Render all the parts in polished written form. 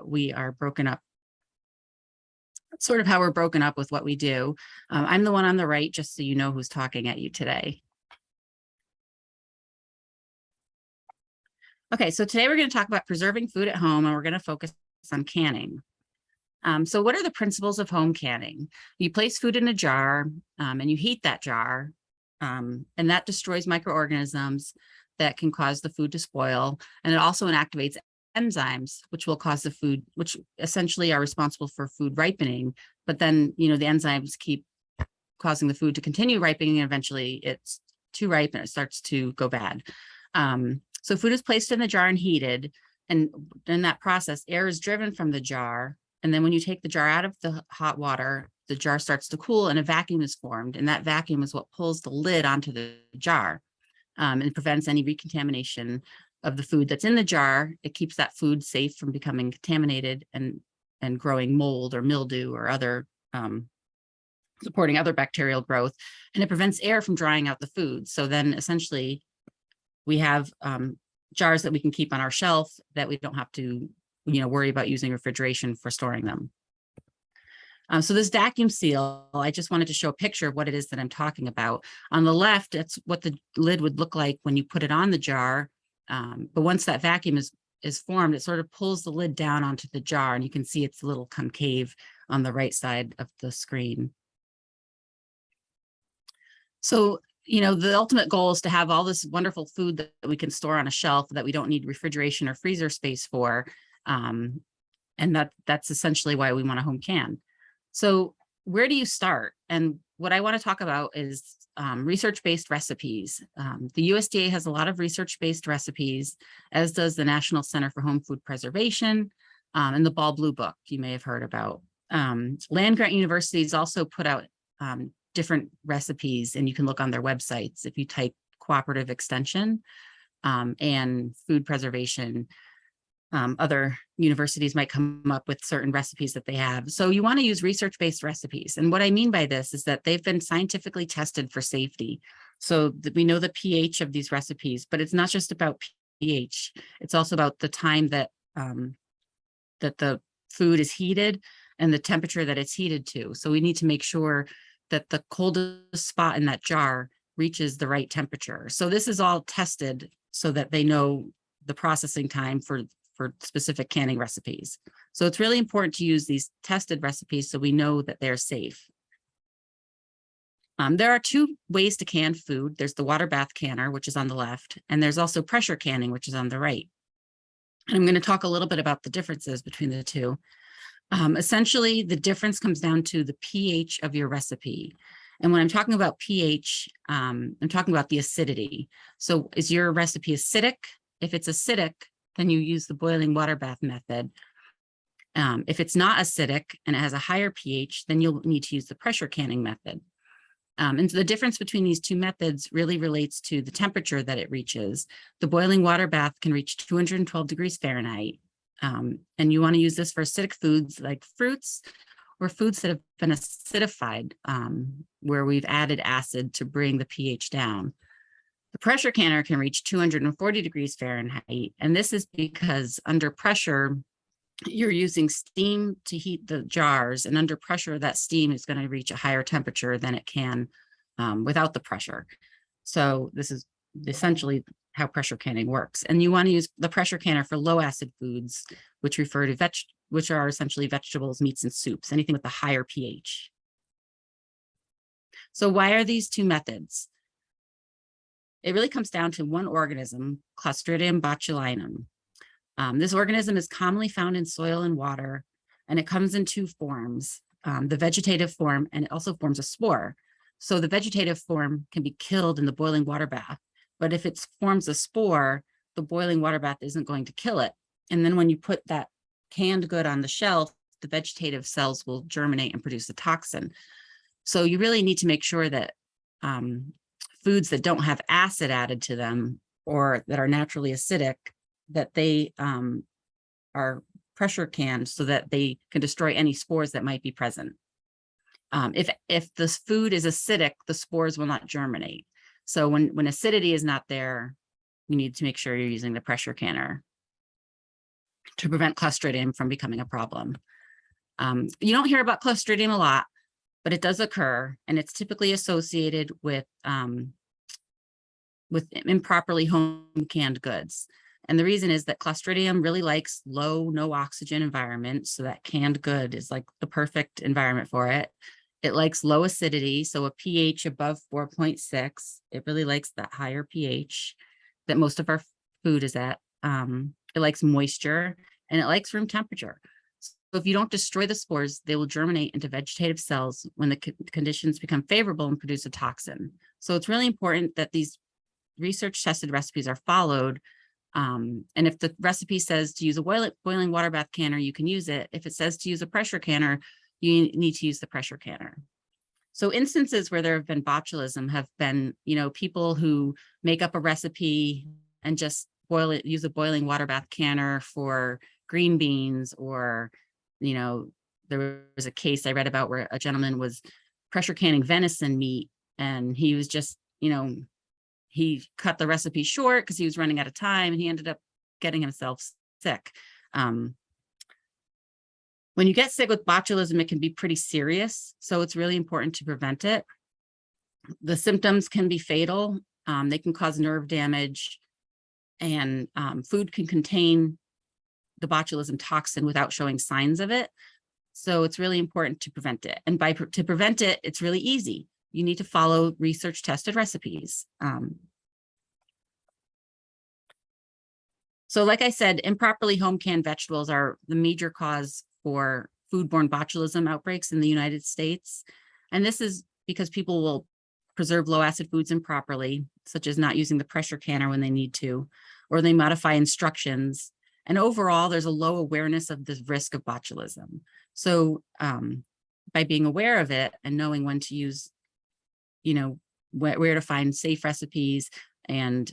we are broken up, sort of how we're broken up with what we do. I'm the one on the right, just so you know who's talking at you today. Okay, so today we're going to talk about preserving food at home, and we're going to focus on canning. So what are the principles of home canning? You place food in a jar and you heat that jar, and that destroys microorganisms that can cause the food to spoil. And it also inactivates enzymes, which will cause the food, which essentially are responsible for food ripening. But then, the enzymes keep causing the food to continue ripening, and eventually it's too ripe and it starts to go bad. So food is placed in the jar and heated. And in that process, air is driven from the jar. And then when you take the jar out of the hot water, the jar starts to cool and a vacuum is formed. And that vacuum is what pulls the lid onto the jar and prevents any recontamination of the food that's in the jar. It keeps that food safe from becoming contaminated and growing mold or mildew or other supporting other bacterial growth. And it prevents air from drying out the food. So then essentially we have jars that we can keep on our shelf that we don't have to worry about using refrigeration for storing them. So this vacuum seal, I just wanted to show a picture of what it is that I'm talking about. On the left, that's what the lid would look like when you put it on the jar. But once that vacuum is formed, it sort of pulls the lid down onto the jar, and you can see it's a little concave on the right side of the screen. So, the ultimate goal is to have all this wonderful food that we can store on a shelf that we don't need refrigeration or freezer space for. And that's essentially why we want a home can. So where do you start? And what I want to talk about is research-based recipes. The USDA has a lot of research-based recipes, as does the National Center for Home Food Preservation and the Ball Blue Book you may have heard about. Land-grant universities also put out different recipes, and you can look on their websites if you type Cooperative Extension and food preservation. Other universities might come up with certain recipes that they have. So you want to use research-based recipes. And what I mean by this is that they've been scientifically tested for safety. So that we know the pH of these recipes, but it's not just about pH. It's also about the time that that the food is heated and the temperature that it's heated to. So we need to make sure that the coldest spot in that jar reaches the right temperature. So this is all tested so that they know the processing time for specific canning recipes. So it's really important to use these tested recipes so we know that they're safe. There are two ways to can food. There's the water bath canner, which is on the left, and there's also pressure canning, which is on the right. And I'm going to talk a little bit about the differences between the two. Essentially, the difference comes down to the pH of your recipe. And when I'm talking about pH, I'm talking about the acidity. So is your recipe acidic? If it's acidic, then you use the boiling water bath method. If it's not acidic and it has a higher pH, then you'll need to use the pressure canning method. And so the difference between these two methods really relates to the temperature that it reaches. The boiling water bath can reach 212 degrees Fahrenheit. And you want to use this for acidic foods like fruits or foods that have been acidified, where we've added acid to bring the pH down. The pressure canner can reach 240 degrees Fahrenheit, and this is because under pressure, you're using steam to heat the jars, and under pressure, that steam is going to reach a higher temperature than it can without the pressure. So this is essentially how pressure canning works. And you want to use the pressure canner for low acid foods, which are essentially vegetables, meats, and soups, anything with a higher pH. So why are these two methods? It really comes down to one organism, Clostridium botulinum. This organism is commonly found in soil and water, and it comes in two forms, the vegetative form, and it also forms a spore. So the vegetative form can be killed in the boiling water bath, but if it forms a spore, the boiling water bath isn't going to kill it. And then when you put that canned good on the shelf, the vegetative cells will germinate and produce the toxin. So you really need to make sure that foods that don't have acid added to them or that are naturally acidic, that they are pressure canned so that they can destroy any spores that might be present. If the food is acidic, the spores will not germinate. So when acidity is not there, you need to make sure you're using the pressure canner. to prevent Clostridium from becoming a problem. You don't hear about Clostridium a lot, but it does occur, and it's typically associated with improperly home canned goods. And the reason is that Clostridium really likes low, no oxygen environments. So that canned good is like the perfect environment for it. It likes low acidity, so a pH above 4.6. It really likes that higher pH that most of our food is at. It likes moisture, and it likes room temperature. So if you don't destroy the spores, they will germinate into vegetative cells when the conditions become favorable and produce a toxin. So it's really important that these research tested recipes are followed. And if the recipe says to use a boiling water bath canner, you can use it. If it says to use a pressure canner, you need to use the pressure canner. So instances where there have been botulism have been, people who make up a recipe and just use a boiling water bath canner for green beans, or, there was a case I read about where a gentleman was pressure canning venison meat, and he was just, he cut the recipe short because he was running out of time, and he ended up getting himself sick. When you get sick with botulism, it can be pretty serious. So it's really important to prevent it. The symptoms can be fatal. They can cause nerve damage, and food can contain the botulism toxin without showing signs of it. So it's really important to prevent it. And to prevent it, it's really easy. You need to follow research tested recipes. So like I said, improperly home canned vegetables are the major cause for foodborne botulism outbreaks in the United States. And this is because people will preserve low acid foods improperly, such as not using the pressure canner when they need to, or they modify instructions. And overall, there's a low awareness of the risk of botulism. So by being aware of it and knowing when to use, where to find safe recipes, and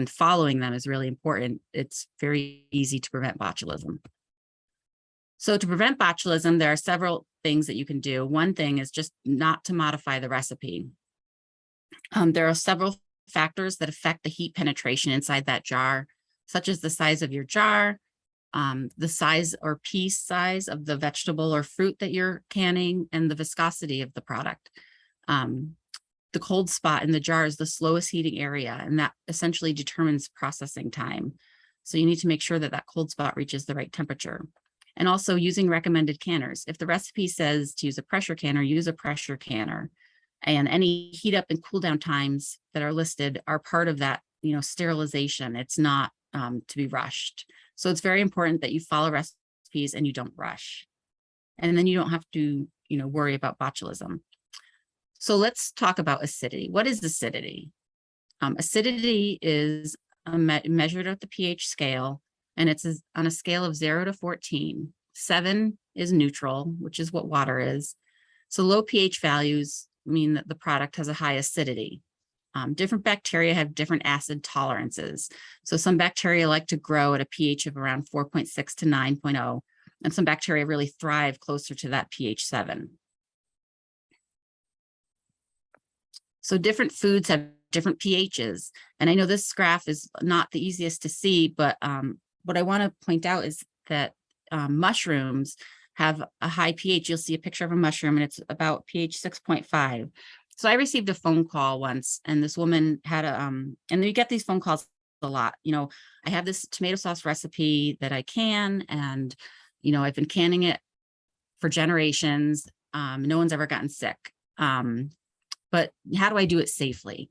following them is really important. It's very easy to prevent botulism. So to prevent botulism, there are several things that you can do. One thing is just not to modify the recipe. There are several factors that affect the heat penetration inside that jar, such as the size of your jar, the size or piece size of the vegetable or fruit that you're canning, and the viscosity of the product. The cold spot in the jar is the slowest heating area, and that essentially determines processing time. So you need to make sure that that cold spot reaches the right temperature. And also using recommended canners. If the recipe says to use a pressure canner, use a pressure canner. And any heat up and cool down times that are listed are part of that, sterilization. It's not to be rushed. So it's very important that you follow recipes and you don't rush. And then you don't have to, worry about botulism. So let's talk about acidity. What is acidity? Acidity is measured at the pH scale, and it's on a scale of 0 to 14. 7 is neutral, which is what water is. So low pH values mean that the product has a high acidity. Different bacteria have different acid tolerances. So some bacteria like to grow at a pH of around 4.6 to 9.0, and some bacteria really thrive closer to that pH 7. So different foods have different pHs. And I know this graph is not the easiest to see, but what I want to point out is that mushrooms have a high pH. You'll see a picture of a mushroom, and it's about pH 6.5. So I received a phone call once, and this woman had and you get these phone calls a lot. I have this tomato sauce recipe that I can, and, I've been canning it for generations. No one's ever gotten sick. But how do I do it safely?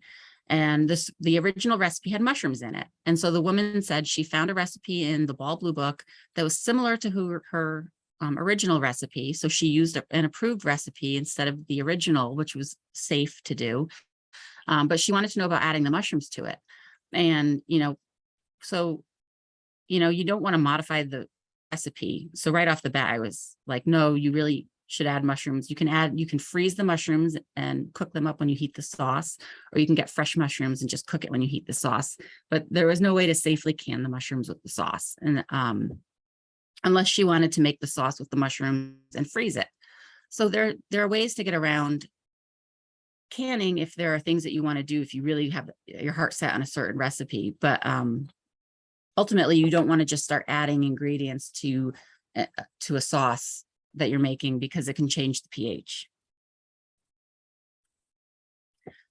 And the original recipe had mushrooms in it. And so the woman said she found a recipe in the Ball Blue Book that was similar to her original recipe. So she used an approved recipe instead of the original, which was safe to do. But she wanted to know about adding the mushrooms to it. And, you don't want to modify the recipe. So right off the bat, I was like, no, you really should add mushrooms. You can freeze the mushrooms and cook them up when you heat the sauce, or you can get fresh mushrooms and just cook it when you heat the sauce. But there was no way to safely can the mushrooms with the sauce. And unless she wanted to make the sauce with the mushrooms and freeze it. So there are ways to get around canning if there are things that you want to do, if you really have your heart set on a certain recipe. But ultimately, you don't want to just start adding ingredients to a sauce that you're making because it can change the pH.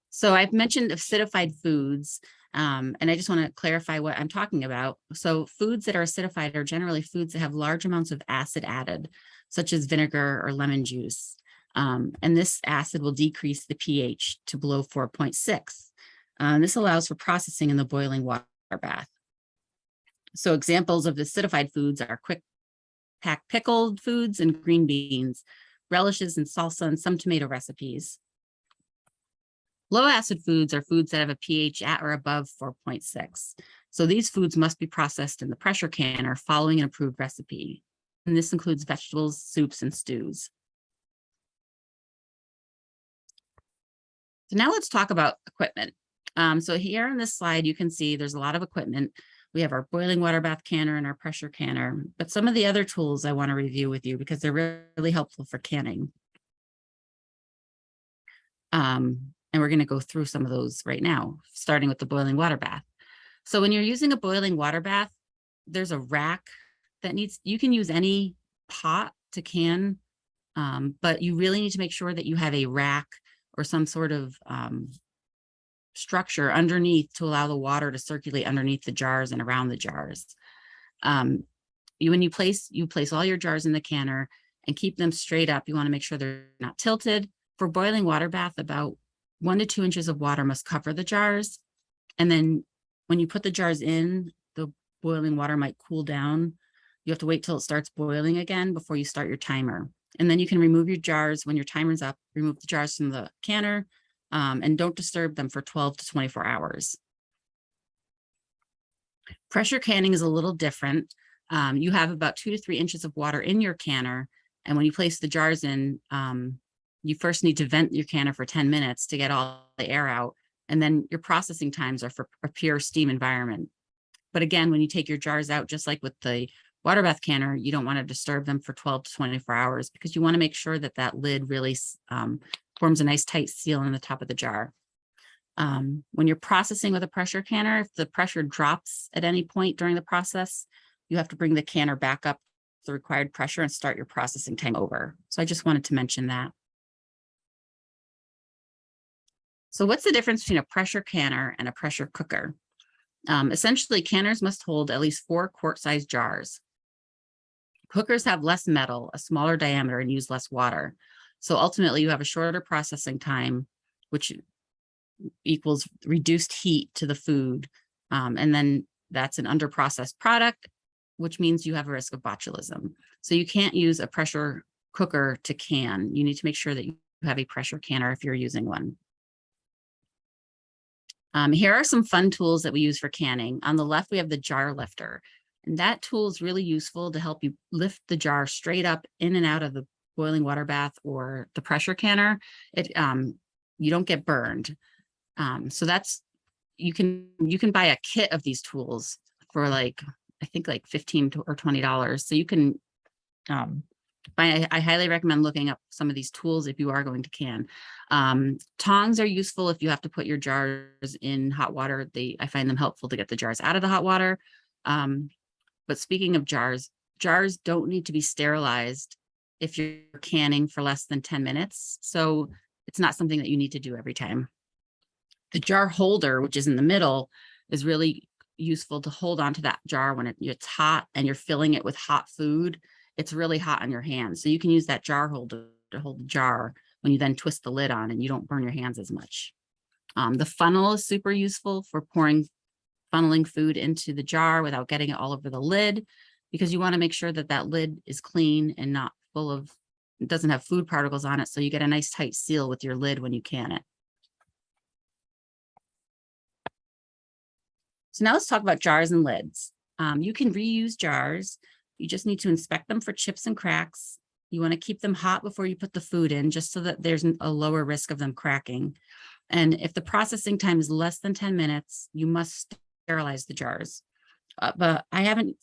So I've mentioned acidified foods, and I just want to clarify what I'm talking about. So foods that are acidified are generally foods that have large amounts of acid added, such as vinegar or lemon juice. And this acid will decrease the pH to below 4.6. This allows for processing in the boiling water bath. So examples of acidified foods are quick pack pickled foods and green beans, relishes and salsa, and some tomato recipes. Low acid foods are foods that have a pH at or above 4.6. So these foods must be processed in the pressure canner following an approved recipe. And this includes vegetables, soups, and stews. So now let's talk about equipment. So here on this slide, you can see there's a lot of equipment. We have our boiling water bath canner and our pressure canner, but some of the other tools I want to review with you because they're really helpful for canning. And we're going to go through some of those right now, starting with the boiling water bath. So when you're using a boiling water bath, there's a rack that you can use any pot to can, but you really need to make sure that you have a rack or some sort of structure underneath to allow the water to circulate underneath the jars and around the jars. When you place all your jars in the canner and keep them straight up. You want to make sure they're not tilted. For boiling water bath, about 1 to 2 inches of water must cover the jars. And then when you put the jars in, the boiling water might cool down. You have to wait till it starts boiling again before you start your timer. And then you can remove your jars when your timer's up, remove the jars from the canner, and don't disturb them for 12 to 24 hours. Pressure canning is a little different. You have about 2 to 3 inches of water in your canner. And when you place the jars in, you first need to vent your canner for 10 minutes to get all the air out. And then your processing times are for a pure steam environment. But again, when you take your jars out, just like with the water bath canner, you don't want to disturb them for 12 to 24 hours because you want to make sure that that lid really forms a nice tight seal in the top of the jar. When you're processing with a pressure canner, if the pressure drops at any point during the process, you have to bring the canner back up to the required pressure and start your processing time over. So I just wanted to mention that. So what's the difference between a pressure canner and a pressure cooker? Essentially, canners must hold at least 4 quart-sized jars. Cookers have less metal, a smaller diameter, and use less water. So ultimately, you have a shorter processing time, which equals reduced heat to the food. And then that's an underprocessed product, which means you have a risk of botulism. So you can't use a pressure cooker to can. You need to make sure that you have a pressure canner if you're using one. Here are some fun tools that we use for canning. On the left, we have the jar lifter. And that tool is really useful to help you lift the jar straight up in and out of the boiling water bath or the pressure canner. You don't get burned. So that's, you can buy a kit of these tools for I think $15 or $20. So you can I highly recommend looking up some of these tools if you are going to can. Tongs are useful if you have to put your jars in hot water. I find them helpful to get the jars out of the hot water. But speaking of jars don't need to be sterilized if you're canning for less than 10 minutes. So it's not something that you need to do every time. The jar holder, which is in the middle, is really useful to hold onto that jar when it's hot and you're filling it with hot food. It's really hot on your hands. So you can use that jar holder to hold the jar when you then twist the lid on and you don't burn your hands as much. The funnel is super useful for funneling food into the jar without getting it all over the lid, because you want to make sure that that lid is clean and not it doesn't have food particles on it. So you get a nice tight seal with your lid when you can it. So now let's talk about jars and lids. You can reuse jars. You just need to inspect them for chips and cracks. You want to keep them hot before you put the food in, just so that there's a lower risk of them cracking. And if the processing time is less than 10 minutes, you must sterilize the jars. But I haven't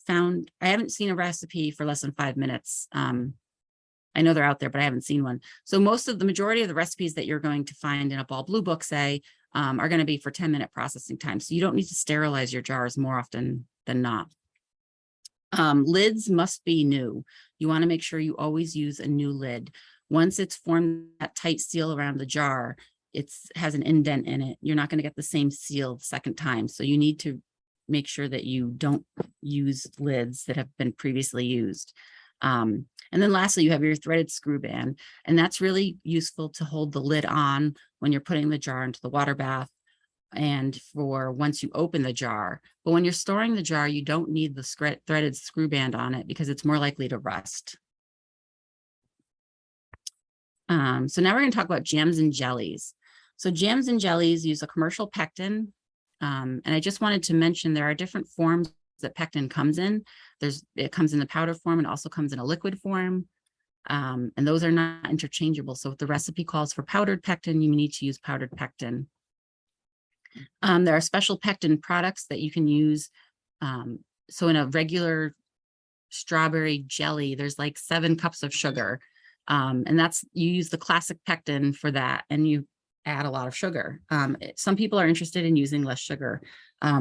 seen a recipe for less than 5 minutes. I know they're out there, but I haven't seen one. So the majority of the recipes that you're going to find in a Ball Blue Book, say, are going to be for 10-minute processing time. So you don't need to sterilize your jars more often than not. Lids must be new. You want to make sure you always use a new lid. Once it's formed that tight seal around the jar, it has an indent in it. You're not going to get the same seal the second time. So you need to make sure that you don't use lids that have been previously used. And then lastly, you have your threaded screw band, and that's really useful to hold the lid on when you're putting the jar into the water bath and for once you open the jar. But when you're storing the jar, you don't need the threaded screw band on it because it's more likely to rust. So now we're going to talk about jams and jellies. So jams and jellies use a commercial pectin. And I just wanted to mention there are different forms that pectin comes in. It comes in the powder form and also comes in a liquid form. And those are not interchangeable. So if the recipe calls for powdered pectin, you need to use powdered pectin. There are special pectin products that you can use. So in a regular strawberry jelly, there's like 7 cups of sugar. And you use the classic pectin for that, and you add a lot of sugar. Some people are interested in using less sugar.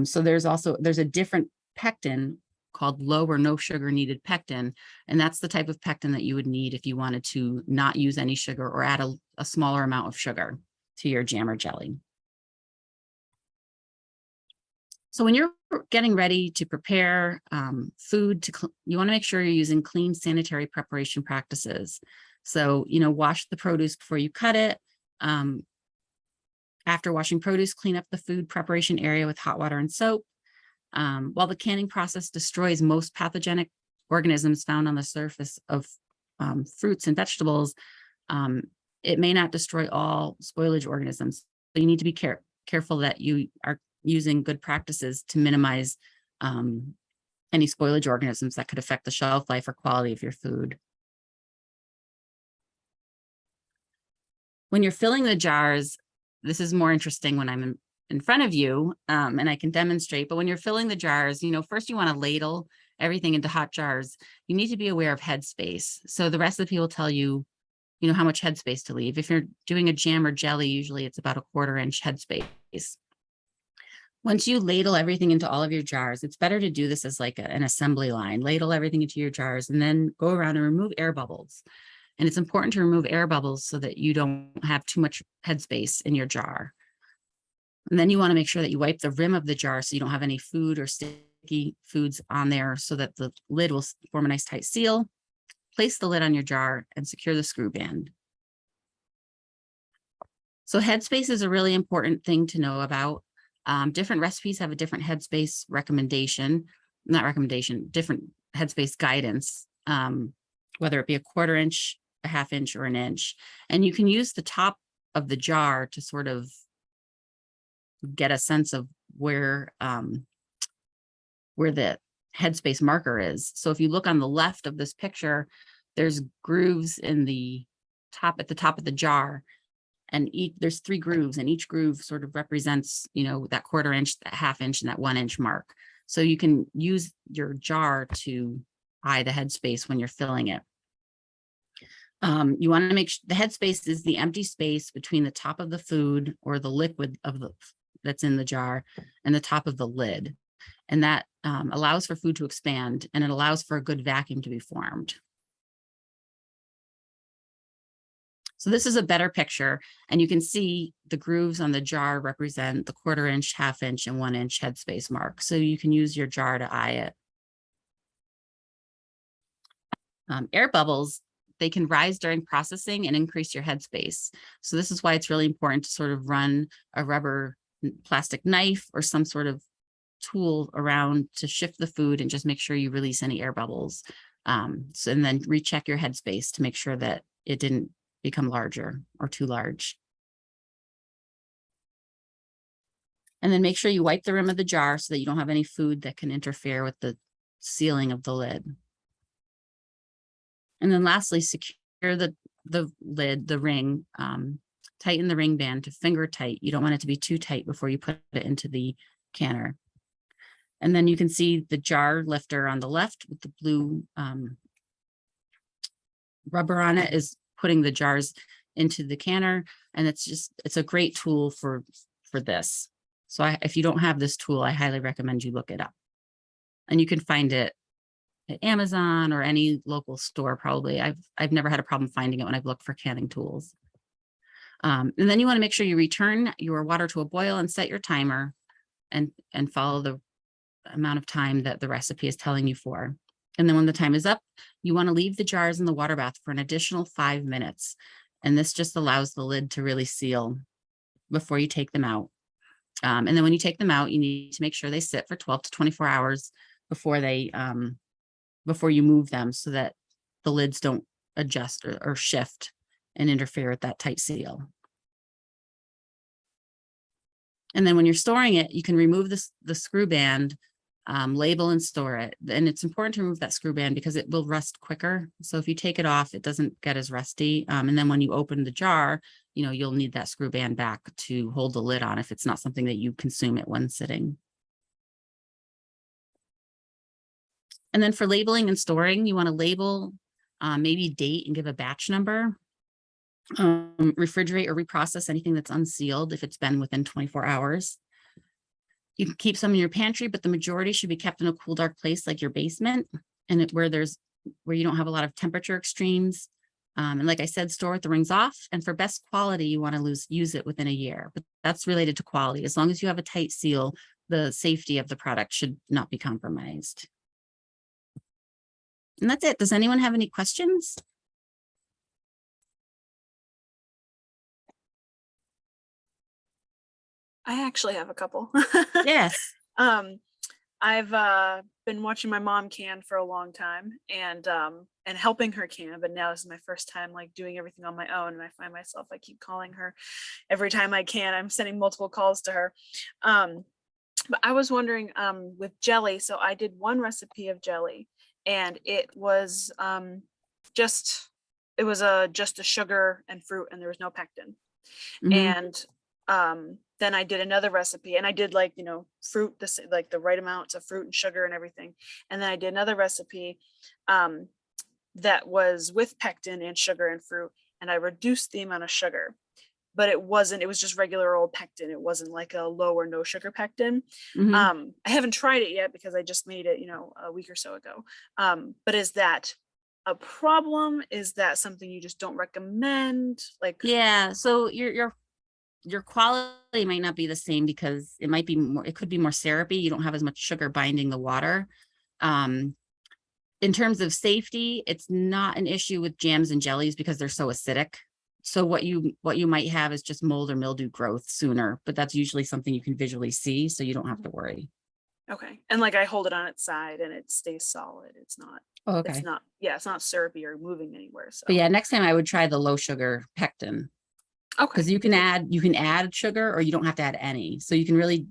So there's a different pectin called low or no sugar needed pectin. And that's the type of pectin that you would need if you wanted to not use any sugar or add a smaller amount of sugar to your jam or jelly. So when you're getting ready to prepare food, you want to make sure you're using clean sanitary preparation practices. So, wash the produce before you cut it. After washing produce, clean up the food preparation area with hot water and soap. While the canning process destroys most pathogenic organisms found on the surface of fruits and vegetables, it may not destroy all spoilage organisms. So you need to be careful that you are using good practices to minimize any spoilage organisms that could affect the shelf life or quality of your food. When you're filling the jars, this is more interesting when I'm in front of you and I can demonstrate, but when you're filling the jars, first you want to ladle everything into hot jars. You need to be aware of headspace. So the recipe will tell you, how much headspace to leave. If you're doing a jam or jelly, usually it's about a 1/4 inch headspace. Once you ladle everything into all of your jars, it's better to do this as like an assembly line. Ladle everything into your jars and then go around and remove air bubbles. And it's important to remove air bubbles so that you don't have too much headspace in your jar. And then you want to make sure that you wipe the rim of the jar so you don't have any food or sticky foods on there so that the lid will form a nice tight seal. Place the lid on your jar and secure the screw band. So headspace is a really important thing to know about. Different recipes have a different headspace different headspace guidance, whether it be a 1/4 inch, a 1/2 inch, or an inch. And you can use the top of the jar to sort of get a sense of where the headspace marker is. So if you look on the left of this picture, there's grooves at the top of the jar. And there's 3 grooves, and each groove sort of represents, that 1/4 inch, that 1/2 inch, and that 1 inch mark. So you can use your jar to eye the headspace when you're filling it. You want to make sure the headspace is the empty space between the top of the food or the liquid that's in the jar and the top of the lid. And that allows for food to expand, and it allows for a good vacuum to be formed. So this is a better picture, and you can see the grooves on the jar represent the 1/4 inch, 1/2 inch, and 1 inch headspace mark. So you can use your jar to eye it. Air bubbles, they can rise during processing and increase your headspace. So this is why it's really important to sort of run a rubber plastic knife or some sort of tool around to shift the food and just make sure you release any air bubbles. And then recheck your headspace to make sure that it didn't become larger or too large. And then make sure you wipe the rim of the jar so that you don't have any food that can interfere with the sealing of the lid. And then lastly, secure the lid, the ring, tighten the ring band to finger tight. You don't want it to be too tight before you put it into the canner. And then you can see the jar lifter on the left with the blue rubber on it is putting the jars into the canner. And it's a great tool for this. So if you don't have this tool, I highly recommend you look it up. And you can find it at Amazon or any local store, probably. I've never had a problem finding it when I've looked for canning tools. And then you want to make sure you return your water to a boil and set your timer and follow the amount of time that the recipe is telling you for. And then when the time is up, you want to leave the jars in the water bath for an additional 5 minutes. And this just allows the lid to really seal before you take them out. And then when you take them out, you need to make sure they sit for 12 to 24 hours before they before you move them, so that the lids don't adjust or shift and interfere with that tight seal. And then when you're storing it, you can remove the screw band, label and store it. And it's important to remove that screw band because it will rust quicker. So if you take it off, it doesn't get as rusty. And then when you open the jar, you'll need that screw band back to hold the lid on if it's not something that you consume at one sitting. And then for labeling and storing, you want to label, maybe date and give a batch number. Refrigerate or reprocess anything that's unsealed if it's been within 24 hours. You can keep some in your pantry, but the majority should be kept in a cool, dark place like your basement, and where you don't have a lot of temperature extremes. And like I said, store with the rings off. And for best quality, you want to use it within a year, but that's related to quality. As long as you have a tight seal, the safety of the product should not be compromised. And that's it. Does anyone have any questions? I actually have a couple. Yes. I've been watching my mom can for a long time and helping her can, but now this is my first time like doing everything on my own, and I find myself, I keep calling her every time I can. I'm sending multiple calls to her. But I was wondering with jelly, so I did one recipe of jelly, and it was just a sugar and fruit, and there was no pectin. Mm-hmm. And then I did another recipe, and I did like, fruit, like the right amounts of fruit and sugar and everything. And then I did another recipe that was with pectin and sugar and fruit, and I reduced the amount of sugar, but it was just regular old pectin. It wasn't like a low or no sugar pectin. Mm-hmm. I haven't tried it yet because I just made it, a week or so ago. But is that a problem? Is that something you just don't recommend? Like, Yeah, so your quality might not be the same because it could be more syrupy. You don't have as much sugar binding the water. In terms of safety, it's not an issue with jams and jellies because they're so acidic. So what you might have is just mold or mildew growth sooner, but that's usually something you can visually see, so you don't have to worry. okay. And like I hold it on its side and it stays solid. It's not, Oh, okay. it's not syrupy or moving anywhere. So, but yeah, next time I would try the low sugar pectin. okay. Because you can add sugar, or you don't have to add any. So you can really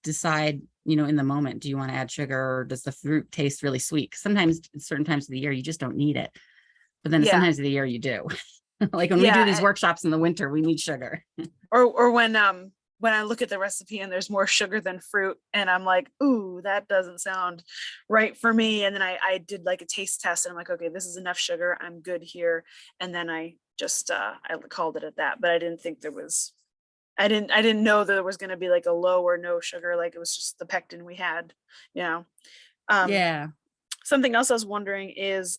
decide, in the moment, do you want to add sugar, or does the fruit taste really sweet? Sometimes certain times of the year you just don't need it, but then sometimes of the year you do. Like when we do these workshops in the winter, we need sugar. Or when I look at the recipe and there's more sugar than fruit, and I'm like, ooh, that doesn't sound right for me. And then I did like a taste test, and I'm like, okay, this is enough sugar, I'm good here. And then I just I called it at that. But I didn't think I didn't know that there was going to be like a low or no sugar. Like it was just the pectin we had, Yeah. Something else I was wondering is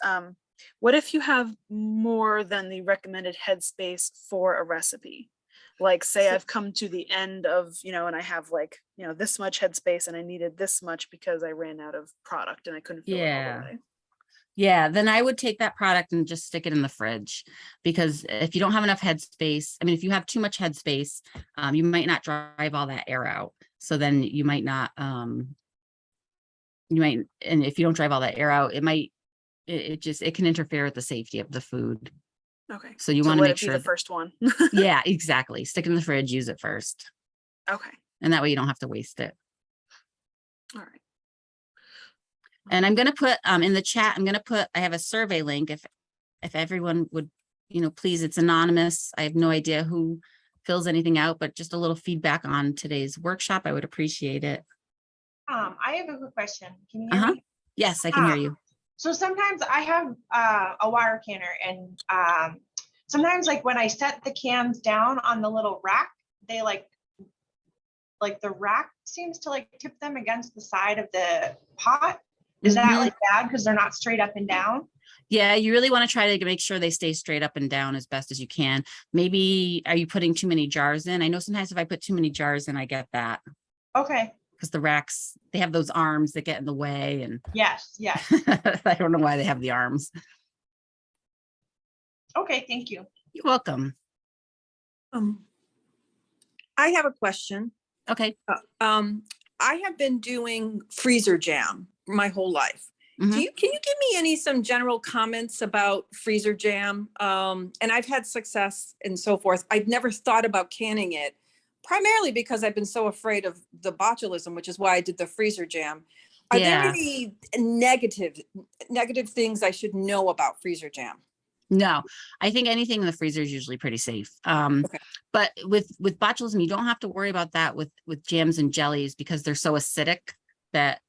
what if you have more than the recommended headspace for a recipe? Like say I've come to the end of, and I have like, this much headspace and I needed this much because I ran out of product and I couldn't fill it all the way. Yeah, then I would take that product and just stick it in the fridge, because if you don't have enough headspace, if you have too much headspace, you might not drive all that air out. So then you might not, and if you don't drive all that air out, it can interfere with the safety of the food. Okay. So you want to make sure the first one. Yeah, exactly. Stick it in the fridge, use it first. Okay. And that way you don't have to waste it. All right. And I'm going to put in the chat, I have a survey link. If everyone would, please, it's anonymous. I have no idea who fills anything out, but just a little feedback on today's workshop, I would appreciate it. I have a quick question. Can you hear me? Yes, I can hear you. So sometimes I have a wire canner, and sometimes like when I set the cans down on the little rack, they like the rack seems to like tip them against the side of the pot. Is that Mhm. like bad because they're not straight up and down? Yeah, you really want to try to make sure they stay straight up and down as best as you can. Maybe, are you putting too many jars in? I know sometimes if I put too many jars in, I get that Okay. because the racks, they have those arms that get in the way, and Yes. Yes. I don't know why they have the arms. Okay. Thank you. You're welcome. I have a question. Okay. I have been doing freezer jam my whole life. Mhm. Can you give me some general comments about freezer jam? And I've had success and so forth. I've never thought about canning it, primarily because I've been so afraid of the botulism, which is why I did the freezer jam. Are there Yeah. any negative things I should know about freezer jam? No, I think anything in the freezer is usually pretty safe. Okay. But with botulism, you don't have to worry about that with jams and jellies because they're so acidic that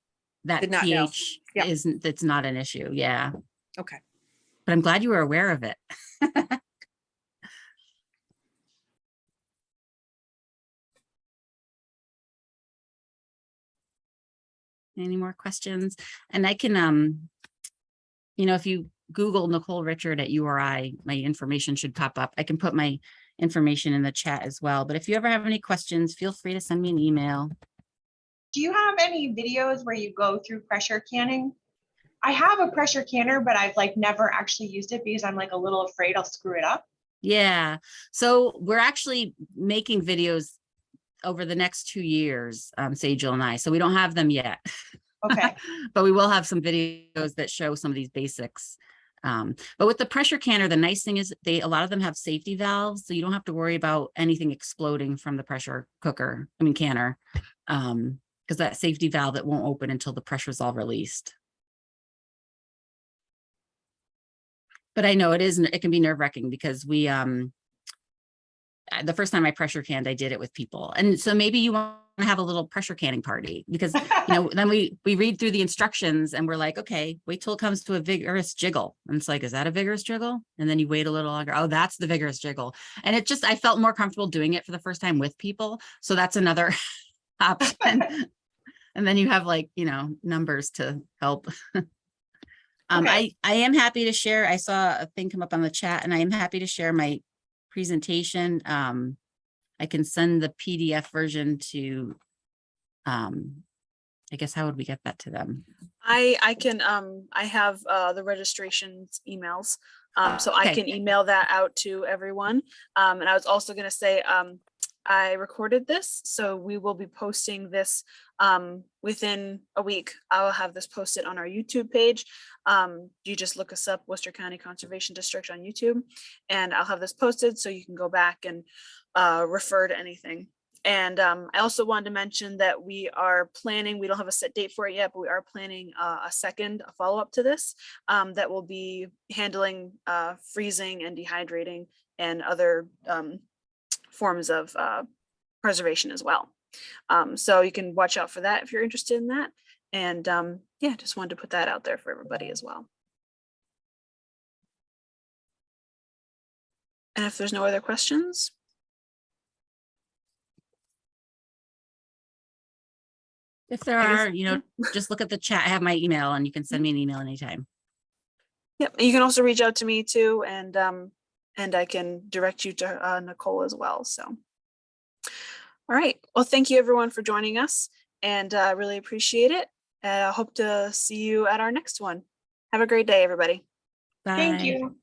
Did not know. pH Yeah. that's not an issue. Yeah. Okay. But I'm glad you were aware of it. Any more questions? And I can, if you Google Nicole Richard at URI, my information should pop up. I can put my information in the chat as well. But if you ever have any questions, feel free to send me an email. Do you have any videos where you go through pressure canning? I have a pressure canner, but I've like never actually used it because I'm like a little afraid I'll screw it up. Yeah. So we're actually making videos over the next 2 years, Sejal and I. So we don't have them yet. Okay. But we will have some videos that show some of these basics. But with the pressure canner, the nice thing is a lot of them have safety valves, so you don't have to worry about anything exploding from the pressure canner, because that safety valve, it won't open until the pressure's all released. But I know it can be nerve-wracking because the first time I pressure canned, I did it with people. And so maybe you want to have a little pressure canning party because, then we read through the instructions and we're like, okay, wait till it comes to a vigorous jiggle. And it's like, is that a vigorous jiggle? And then you wait a little longer. Oh, that's the vigorous jiggle. And I felt more comfortable doing it for the first time with people. So that's another option. And then you have numbers to help. Okay. I am happy to share. I saw a thing come up on the chat and I am happy to share my presentation. I can send the PDF version to, I guess, how would we get that to them? I can I have the registration's emails. So I Okay. can email that out to everyone. And I was also going to say I recorded this, so we will be posting this within a week. I will have this posted on our YouTube page. You just look us up, Worcester County Conservation District on YouTube, and I'll have this posted so you can go back and refer to anything. And I also wanted to mention that we are planning, we don't have a set date for it yet, but we are planning a follow-up to this that will be handling freezing and dehydrating and other forms of preservation as well. So you can watch out for that if you're interested in that. And yeah, just wanted to put that out there for everybody as well. And if there's no other questions. If there are, just look at the chat. I have my email and you can send me an email anytime. Yep. You can also reach out to me too. And I can direct you to Nicole as well. So, all right. Well, thank you everyone for joining us, and I really appreciate it. I hope to see you at our next one. Have a great day, everybody. Bye. Thank you.